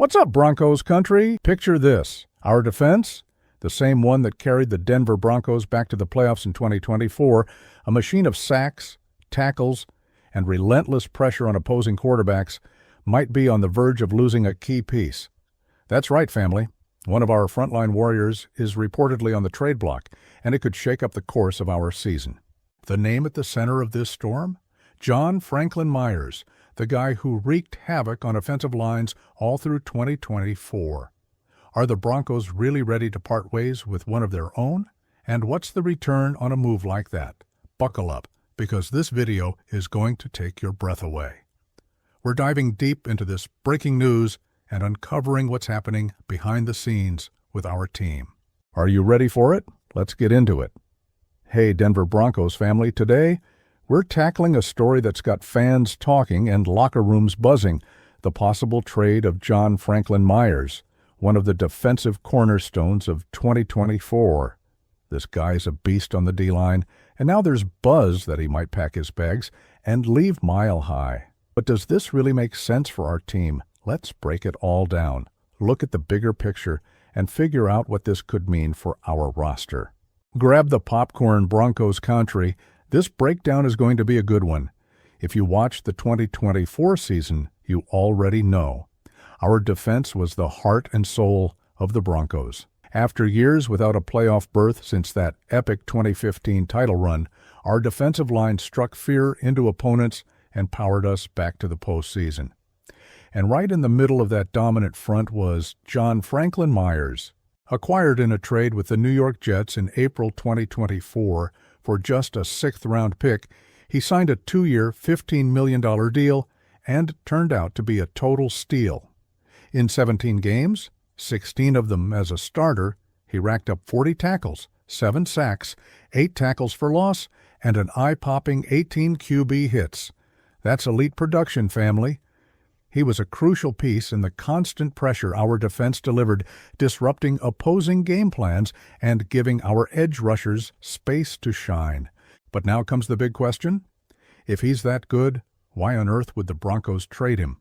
What's up, Broncos Country? Picture this. Our defense, the same one that carried the Denver Broncos back to the playoffs in 2024, a machine of sacks, tackles, and relentless pressure on opposing quarterbacks, might be on the verge of losing a key piece. That's right, family. One of our frontline warriors is reportedly on the trade block, and it could shake up the course of our season. The name at the center of this storm? John Franklin Myers, the guy who wreaked havoc on offensive lines all through 2024. Are the Broncos really ready to part ways with one of their own? And what's the return on a move like that? Buckle up, because this video is going to take your breath away. We're diving deep into this breaking news and uncovering what's happening behind the scenes with our team. Are you ready for it? Let's get into it. Hey, Denver Broncos family, today we're tackling a story that's got fans talking and locker rooms buzzing, the possible trade of John Franklin Myers, one of the defensive cornerstones of 2024. This guy's a beast on the D-line, and now there's buzz that he might pack his bags and leave mile high. But does this really make sense for our team? Let's break it all down, look at the bigger picture, and figure out what this could mean for our roster. Grab the popcorn, Broncos Country. This breakdown is going to be a good one. If you watched the 2024 season, you already know. Our defense was the heart and soul of the Broncos. After years without a playoff berth since that epic 2015 title run, our defensive line struck fear into opponents and powered us back to the postseason. And right in the middle of that dominant front was John Franklin Myers, acquired in a trade with the New York Jets in April 2024 for just a sixth-round pick. He signed a 2-year, $15 million deal and turned out to be a total steal. In 17 games, 16 of them as a starter, he racked up 40 tackles, 7 sacks, 8 tackles for loss, and an eye-popping 18 QB hits. That's elite production, family. He was a crucial piece in the constant pressure our defense delivered, disrupting opposing game plans and giving our edge rushers space to shine. But now comes the big question. If he's that good, why on earth would the Broncos trade him?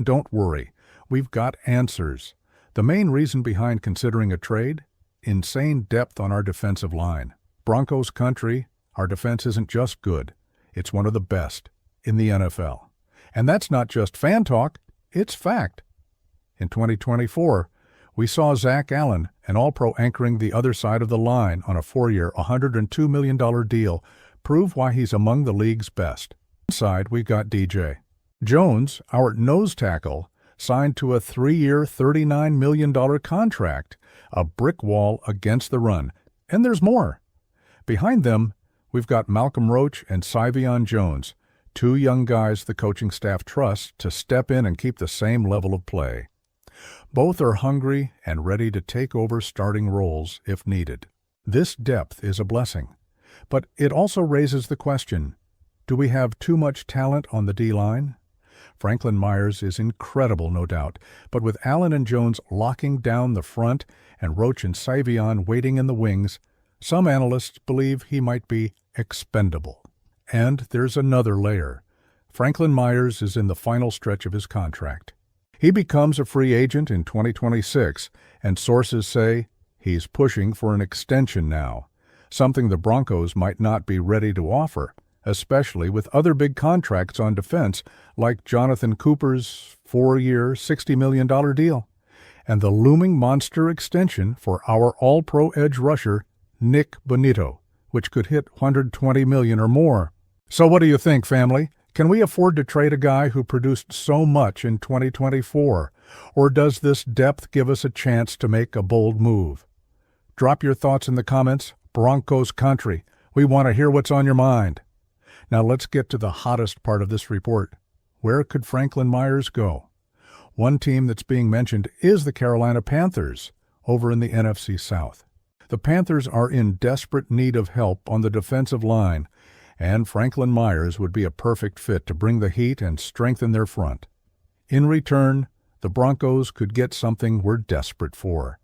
Don't worry, we've got answers. The main reason behind considering a trade? Insane depth on our defensive line. Broncos Country, our defense isn't just good, it's one of the best in the NFL. And that's not just fan talk, it's fact. In 2024, we saw Zach Allen, an All-Pro anchoring the other side of the line on a 4-year, $102 million deal, prove why he's among the league's best. Inside, we got DJ Jones, our nose tackle, signed to a 3-year, $39 million contract, a brick wall against the run. And there's more. Behind them, we've got Malcolm Roach and Syvion Jones, 2 young guys the coaching staff trusts to step in and keep the same level of play. Both are hungry and ready to take over starting roles if needed. This depth is a blessing, but it also raises the question, do we have too much talent on the D-line? Franklin Myers is incredible, no doubt, but with Allen and Jones locking down the front and Roach and Syvion waiting in the wings, some analysts believe he might be expendable. And there's another layer. Franklin Myers is in the final stretch of his contract. He becomes a free agent in 2026, and sources say he's pushing for an extension now, something the Broncos might not be ready to offer, especially with other big contracts on defense like Jonathan Cooper's 4-year, $60 million deal, and the looming monster extension for our All-Pro edge rusher, Nick Bonitto, which could hit $120 million or more. So what do you think, family? Can we afford to trade a guy who produced so much in 2024? Or does this depth give us a chance to make a bold move? Drop your thoughts in the comments. Broncos Country, we want to hear what's on your mind. Now let's get to the hottest part of this report. Where could Franklin Myers go? One team that's being mentioned is the Carolina Panthers, over in the NFC South. The Panthers are in desperate need of help on the defensive line, and Franklin Myers would be a perfect fit to bring the heat and strengthen their front. In return, the Broncos could get something we're desperate for,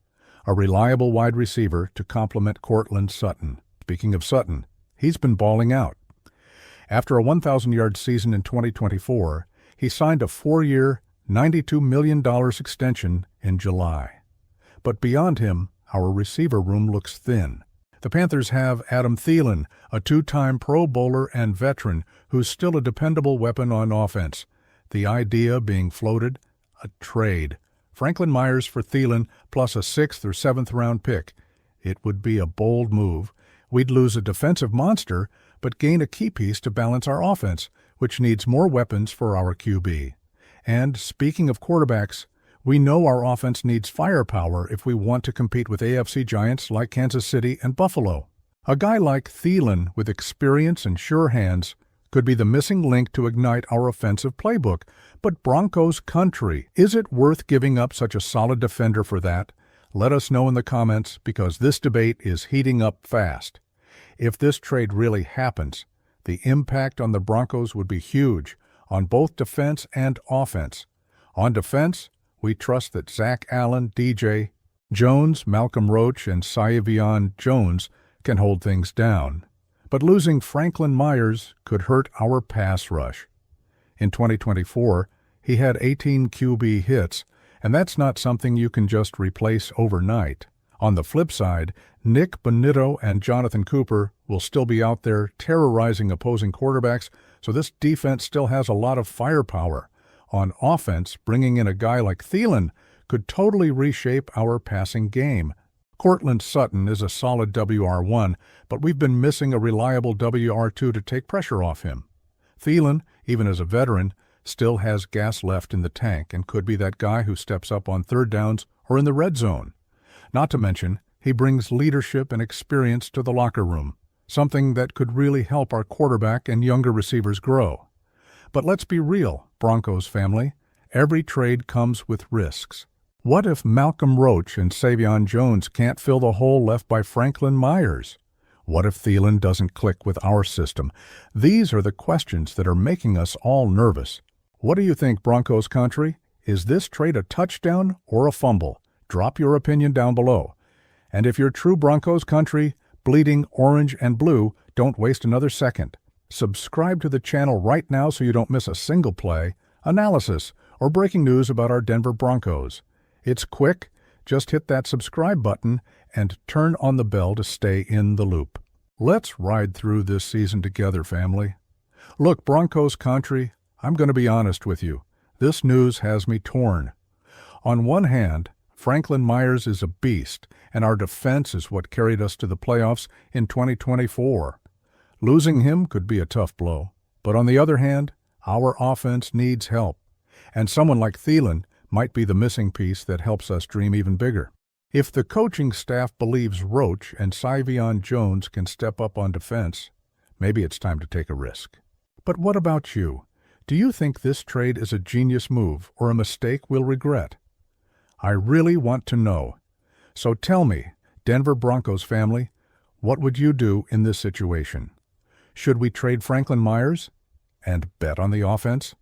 a reliable wide receiver to complement Courtland Sutton. Speaking of Sutton, he's been balling out. After a 1,000-yard season in 2024, he signed a 4-year, $92 million extension in July. But beyond him, our receiver room looks thin. The Panthers have Adam Thielen, a two-time Pro Bowler and veteran who's still a dependable weapon on offense. The idea being floated, a trade. Franklin Myers for Thielen plus a 6th or 7th round pick. It would be a bold move. We'd lose a defensive monster, but gain a key piece to balance our offense, which needs more weapons for our QB. And speaking of quarterbacks, we know our offense needs firepower if we want to compete with AFC giants like Kansas City and Buffalo. A guy like Thielen with experience and sure hands could be the missing link to ignite our offensive playbook. But Broncos Country, is it worth giving up such a solid defender for that? Let us know in the comments, because this debate is heating up fast. If this trade really happens, the impact on the Broncos would be huge on both defense and offense. On defense, we trust that Zach Allen, DJ Jones, Malcolm Roach, and Savion Jones can hold things down. But losing Franklin Myers could hurt our pass rush. In 2024, he had 18 QB hits, and that's not something you can just replace overnight. On the flip side, Nick Bonitto and Jonathan Cooper will still be out there terrorizing opposing quarterbacks, so this defense still has a lot of firepower. On offense, bringing in a guy like Thielen could totally reshape our passing game. Cortland Sutton is a solid WR1, but we've been missing a reliable WR2 to take pressure off him. Thielen, even as a veteran, still has gas left in the tank and could be that guy who steps up on third downs or in the red zone. Not to mention, he brings leadership and experience to the locker room, something that could really help our quarterback and younger receivers grow. But let's be real, Broncos family. Every trade comes with risks. What if Malcolm Roach and Savion Jones can't fill the hole left by Franklin Myers? What if Thielen doesn't click with our system? These are the questions that are making us all nervous. What do you think, Broncos Country? Is this trade a touchdown or a fumble? Drop your opinion down below. And if you're true Broncos Country, bleeding orange and blue, don't waste another second. Subscribe to the channel right now so you don't miss a single play, analysis, or breaking news about our Denver Broncos. It's quick. Just hit that subscribe button and turn on the bell to stay in the loop. Let's ride through this season together, family. Look, Broncos Country, I'm going to be honest with you. This news has me torn. On one hand, Franklin Myers is a beast, and our defense is what carried us to the playoffs in 2024. Losing him could be a tough blow. But on the other hand, our offense needs help. And someone like Thielen might be the missing piece that helps us dream even bigger. If the coaching staff believes Roach and Savion Jones can step up on defense, maybe it's time to take a risk. But what about you? Do you think this trade is a genius move or a mistake we'll regret? I really want to know. So tell me, Denver Broncos family, what would you do in this situation? Should we trade Franklin Myers and bet on the offense?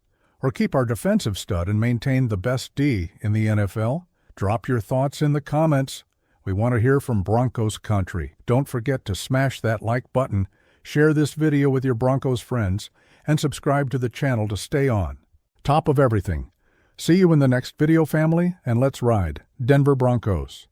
Or keep our defensive stud and maintain the best D in the NFL? Drop your thoughts in the comments. We want to hear from Broncos Country. Don't forget to smash that like button, share this video with your Broncos friends, and subscribe to the channel to stay on top of everything. See you in the next video, family, and let's ride Denver Broncos.